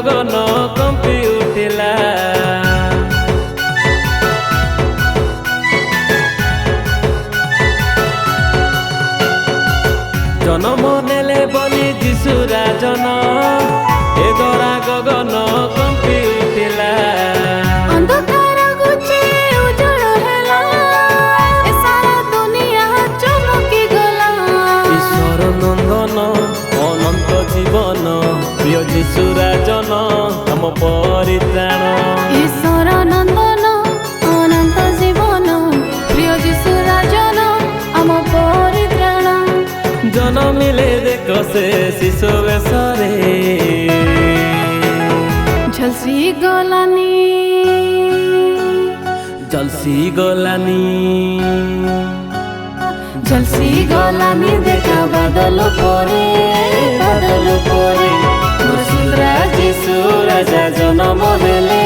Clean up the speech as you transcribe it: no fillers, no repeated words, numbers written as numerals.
ଗଗନ କମ୍ପି ଉଠିଲା। জনম নেলে বলি যিশু রাজন, এ ধরা গগন কম্পি উঠিলা। ଅନ୍ଧକାର ଘୁଚି ଉଜ୍ଜଳ ହେଲା, ଏ ସାରା ଦୁନିଆ ଚମକି ଗଲା। ঈশ্বর নন্দন অনন্ত জীবন, প্রিয় যিশু রাজন ଆମ ପରିତ୍ରାଣ। ଈଶ୍ୱର ନନ୍ଦନ ଅନନ୍ତ ଜୀବନ, ପ୍ରିୟ ଯୀଶୁ ରାଜନ ଆମ ପରିତ୍ରାଣ। জনমিলে দেখ সে শিশু বেশরে, ঝলসি গলানি জলসি গলানি। ঝলসি গলানি দেখা বাদল পরে, বাদল পরে। বসুন্ধরা যিশু রাজা জন্ম নেলে,